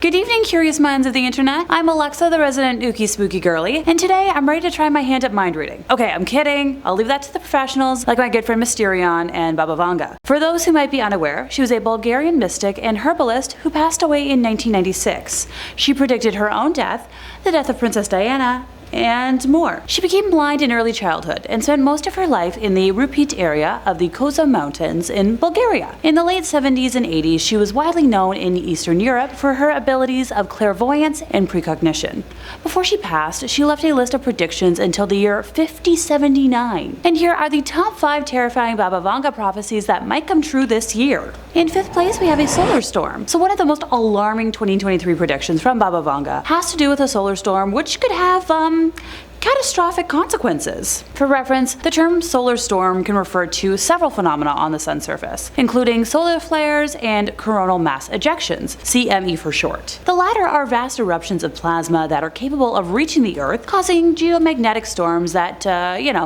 Good evening, curious minds of the internet. I'm Alexa, the resident ooky spooky girly, and today I'm ready to try my hand at mind reading. Okay, I'm kidding. I'll leave that to the professionals like my good friend Mysterion and Baba Vanga. For those who might be unaware, she was a Bulgarian mystic and herbalist who passed away in 1996. She predicted her own death, the death of Princess Diana, and more. She became blind in early childhood and spent most of her life in the Rupit area of the Koza Mountains in Bulgaria. In the late 70s and 80s, she was widely known in Eastern Europe for her abilities of clairvoyance and precognition. Before she passed, she left a list of predictions until the year 5079. And here are the top 5 terrifying Baba Vanga prophecies that might come true this year. In 5th place, we have a solar storm. So one of the most alarming 2023 predictions from Baba Vanga has to do with a solar storm, which could have, catastrophic consequences. For reference, the term solar storm can refer to several phenomena on the sun's surface, including solar flares and coronal mass ejections, CME for short. The latter are vast eruptions of plasma that are capable of reaching the Earth, causing geomagnetic storms that,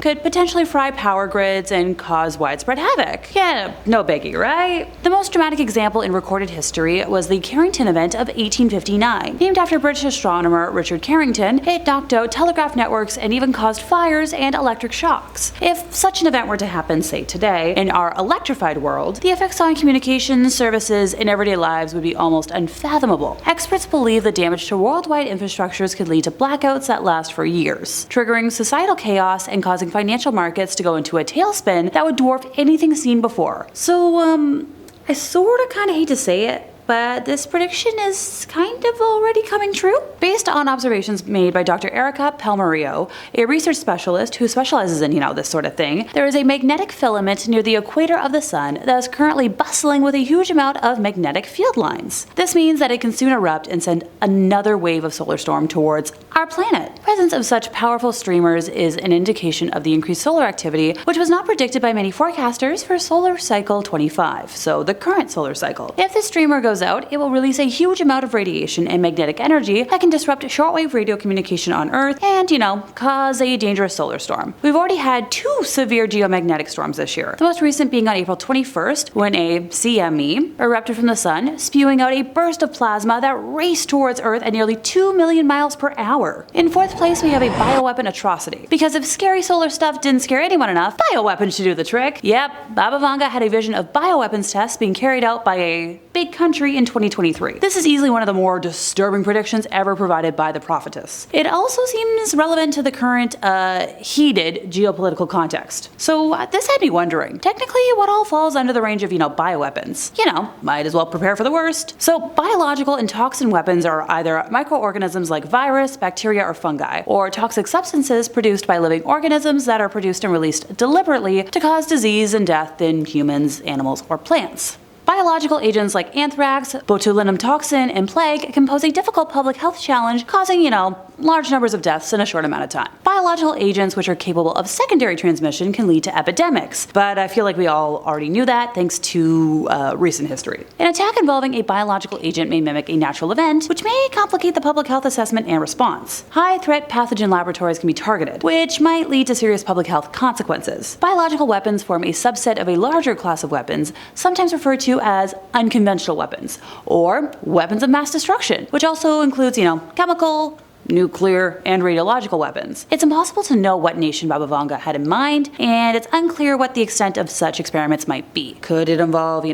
could potentially fry power grids and cause widespread havoc. Yeah, no biggie, right? The most dramatic example in recorded history was the Carrington event of 1859. Named after British astronomer Richard Carrington, it knocked out telegraph networks and even caused fires and electric shocks. If such an event were to happen, say today, in our electrified world, the effects on communications, services, and everyday lives would be almost unfathomable. Experts believe the damage to worldwide infrastructures could lead to blackouts that last for years, triggering societal chaos and causing financial markets to go into a tailspin that would dwarf anything seen before. So, I sorta kinda hate to say it, but this prediction is kind of already coming true. Based on observations made by Dr. Erica Palmario, a research specialist who specializes in, this sort of thing, there is a magnetic filament near the equator of the sun that is currently bustling with a huge amount of magnetic field lines. This means that it can soon erupt and send another wave of solar storm towards our planet. Presence of such powerful streamers is an indication of the increased solar activity, which was not predicted by many forecasters for solar cycle 25, so the current solar cycle. If this streamer goes out, it will release a huge amount of radiation and magnetic energy that can disrupt shortwave radio communication on Earth and, cause a dangerous solar storm. We've already had 2 severe geomagnetic storms this year, the most recent being on April 21st when a CME erupted from the sun, spewing out a burst of plasma that raced towards Earth at nearly 2 million miles per hour. In 4th place, we have a bioweapon atrocity. Because if scary solar stuff didn't scare anyone enough, bioweapons should do the trick. Yep, Baba Vanga had a vision of bioweapons tests being carried out by a big country in 2023. This is easily one of the more disturbing predictions ever provided by the prophetess. It also seems relevant to the current, heated geopolitical context. So this had me wondering, technically what all falls under the range of, bioweapons? Might as well prepare for the worst. So biological and toxin weapons are either microorganisms like virus, bacteria, or fungi, or toxic substances produced by living organisms that are produced and released deliberately to cause disease and death in humans, animals, or plants. Biological agents like anthrax, botulinum toxin, and plague can pose a difficult public health challenge, causing, large numbers of deaths in a short amount of time. Biological agents which are capable of secondary transmission can lead to epidemics, but I feel like we all already knew that thanks to recent history. An attack involving a biological agent may mimic a natural event, which may complicate the public health assessment and response. High-threat pathogen laboratories can be targeted, which might lead to serious public health consequences. Biological weapons form a subset of a larger class of weapons, sometimes referred to as unconventional weapons, or weapons of mass destruction, which also includes, chemical, nuclear, and radiological weapons. It's impossible to know what nation Baba Vanga had in mind, and it's unclear what the extent of such experiments might be. Could it involve,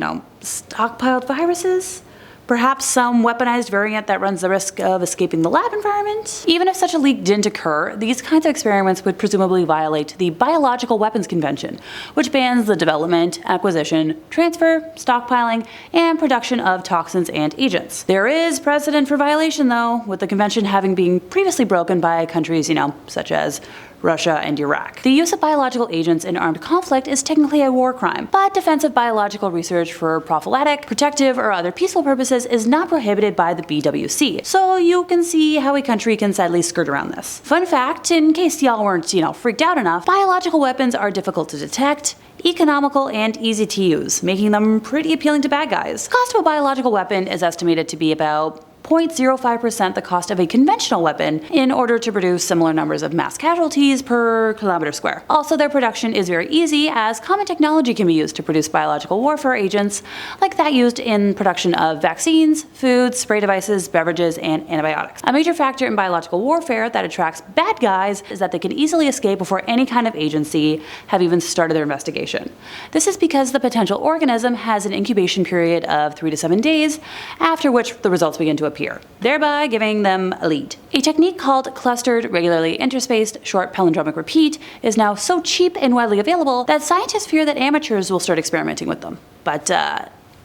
stockpiled viruses? Perhaps some weaponized variant that runs the risk of escaping the lab environment? Even if such a leak didn't occur, these kinds of experiments would presumably violate the Biological Weapons Convention, which bans the development, acquisition, transfer, stockpiling, and production of toxins and agents. There is precedent for violation though, with the convention having been previously broken by countries, such as Russia and Iraq. The use of biological agents in armed conflict is technically a war crime, but defensive biological research for prophylactic, protective, or other peaceful purposes is not prohibited by the BWC, so you can see how a country can sadly skirt around this. Fun fact, in case y'all weren't, freaked out enough, biological weapons are difficult to detect, economical, and easy to use, making them pretty appealing to bad guys. The cost of a biological weapon is estimated to be about 0.05% the cost of a conventional weapon in order to produce similar numbers of mass casualties per kilometer square. Also, their production is very easy as common technology can be used to produce biological warfare agents like that used in production of vaccines, foods, spray devices, beverages, and antibiotics. A major factor in biological warfare that attracts bad guys is that they can easily escape before any kind of agency have even started their investigation. This is because the potential organism has an incubation period of 3 to 7 days, after which the results begin to appear, thereby giving them a lead. A technique called clustered, regularly interspaced, short palindromic repeat is now so cheap and widely available that scientists fear that amateurs will start experimenting with them. But,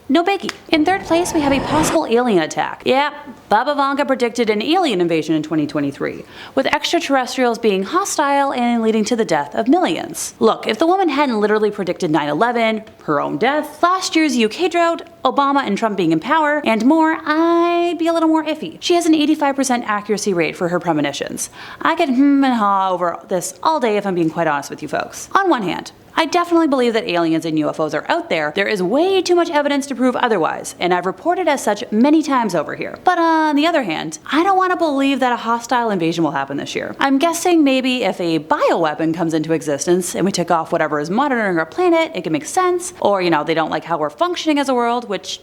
no biggie. In third place, we have a possible alien attack. Yeah, Baba Vanga predicted an alien invasion in 2023, with extraterrestrials being hostile and leading to the death of millions. Look, if the woman hadn't literally predicted 9/11, her own death, last year's UK drought, Obama and Trump being in power, and more, I'd be a little more iffy. She has an 85% accuracy rate for her premonitions. I could and haw over this all day if I'm being quite honest with you folks. On one hand, I definitely believe that aliens and UFOs are out there. There is way too much evidence to prove otherwise, and I've reported as such many times over here. But on the other hand, I don't want to believe that a hostile invasion will happen this year. I'm guessing maybe if a bioweapon comes into existence and we took off whatever is monitoring our planet, it could make sense. Or, they don't like how we're functioning as a world, which,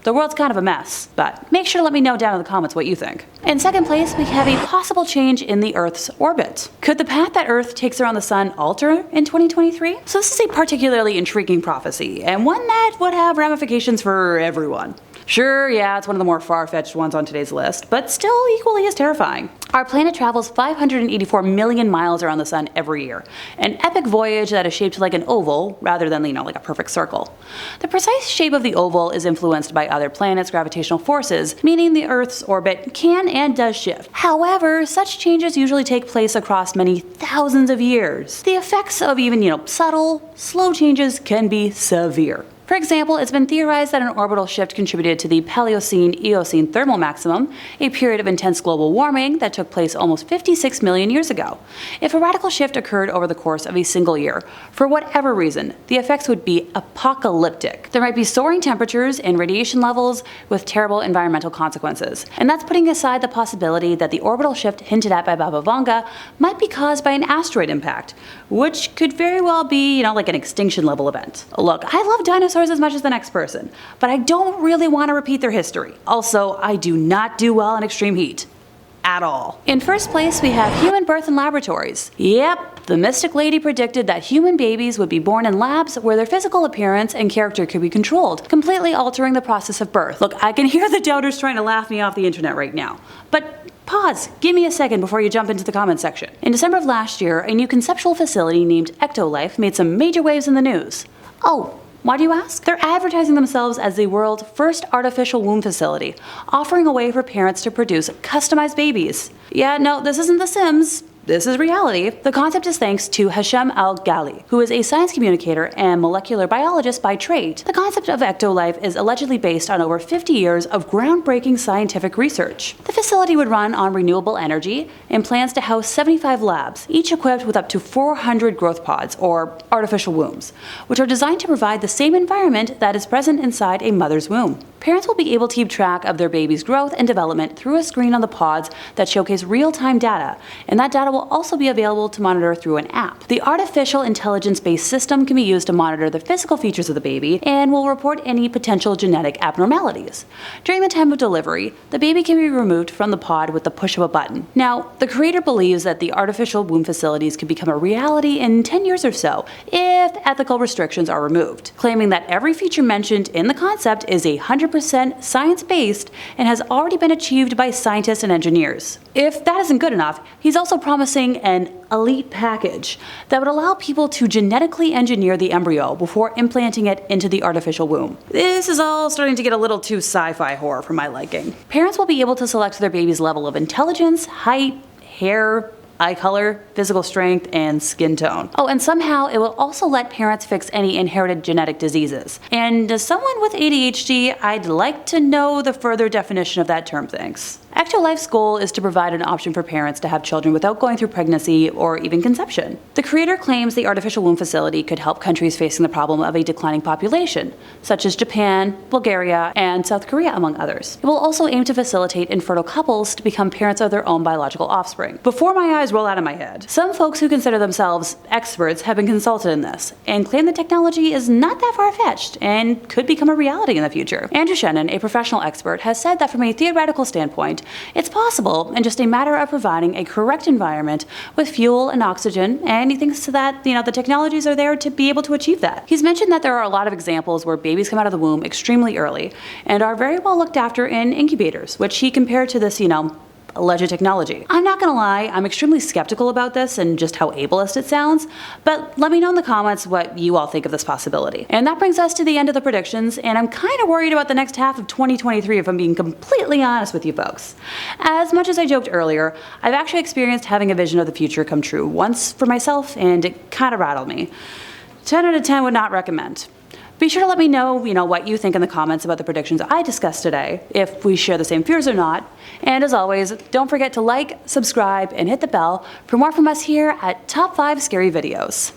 the world's kind of a mess, but make sure to let me know down in the comments what you think. In second place, we have a possible change in the Earth's orbit. Could the path that Earth takes around the sun alter in 2023? So this is a particularly intriguing prophecy, and one that would have ramifications for everyone. Sure, yeah, it's one of the more far-fetched ones on today's list, but still equally as terrifying. Our planet travels 584 million miles around the sun every year, an epic voyage that is shaped like an oval rather than, like a perfect circle. The precise shape of the oval is influenced by other planets' gravitational forces, meaning the Earth's orbit can and does shift. However, such changes usually take place across many thousands of years. The effects of even, subtle, slow changes can be severe. For example, it's been theorized that an orbital shift contributed to the Paleocene-Eocene thermal maximum, a period of intense global warming that took place almost 56 million years ago. If a radical shift occurred over the course of a single year, for whatever reason, the effects would be apocalyptic. There might be soaring temperatures and radiation levels with terrible environmental consequences. And that's putting aside the possibility that the orbital shift hinted at by Baba Vanga might be caused by an asteroid impact, which could very well be, like an extinction level event. Look, I love dinosaurs as much as the next person, but I don't really want to repeat their history. Also, I do not do well in extreme heat. At all. In first place, we have human birth in laboratories. Yep, the mystic lady predicted that human babies would be born in labs where their physical appearance and character could be controlled, completely altering the process of birth. Look, I can hear the doubters trying to laugh me off the internet right now, but pause, give me a second before you jump into the comment section. In December of last year, a new conceptual facility named Ectolife made some major waves in the news. Oh, why do you ask? They're advertising themselves as the world's first artificial womb facility, offering a way for parents to produce customized babies. Yeah, no, this isn't The Sims. This is reality. The concept is thanks to Hashem Al-Ghali, who is a science communicator and molecular biologist by trade. The concept of Ectolife is allegedly based on over 50 years of groundbreaking scientific research. The facility would run on renewable energy and plans to house 75 labs, each equipped with up to 400 growth pods, or artificial wombs, which are designed to provide the same environment that is present inside a mother's womb. Parents will be able to keep track of their baby's growth and development through a screen on the pods that showcase real-time data, and that data will also be available to monitor through an app. The artificial intelligence-based system can be used to monitor the physical features of the baby and will report any potential genetic abnormalities. During the time of delivery, the baby can be removed from the pod with the push of a button. Now, the creator believes that the artificial womb facilities could become a reality in 10 years or so if ethical restrictions are removed, claiming that every feature mentioned in the concept is 100% science-based and has already been achieved by scientists and engineers. If that isn't good enough, he's also promising an elite package that would allow people to genetically engineer the embryo before implanting it into the artificial womb. This is all starting to get a little too sci-fi horror for my liking. Parents will be able to select their baby's level of intelligence, height, hair, eye color, physical strength, and skin tone. Oh, and somehow it will also let parents fix any inherited genetic diseases. And as someone with ADHD, I'd like to know the further definition of that term, thanks. Actual Life's goal is to provide an option for parents to have children without going through pregnancy or even conception. The creator claims the artificial womb facility could help countries facing the problem of a declining population, such as Japan, Bulgaria, and South Korea, among others. It will also aim to facilitate infertile couples to become parents of their own biological offspring. Before my eyes roll out of my head, some folks who consider themselves experts have been consulted in this, and claim the technology is not that far-fetched and could become a reality in the future. Andrew Shannon, a professional expert, has said that from a theoretical standpoint, it's possible and just a matter of providing a correct environment with fuel and oxygen, and he thinks that the technologies are there to be able to achieve that. He's mentioned that there are a lot of examples where babies come out of the womb extremely early and are very well looked after in incubators, which he compared to this, alleged technology. I'm not gonna lie, I'm extremely skeptical about this and just how ableist it sounds, but let me know in the comments what you all think of this possibility. And that brings us to the end of the predictions, and I'm kind of worried about the next half of 2023 if I'm being completely honest with you folks. As much as I joked earlier, I've actually experienced having a vision of the future come true once for myself, and it kind of rattled me. 10 out of 10 would not recommend. Be sure to let me know, what you think in the comments about the predictions I discussed today, if we share the same fears or not. And as always, don't forget to like, subscribe, and hit the bell for more from us here at Top 5 Scary Videos.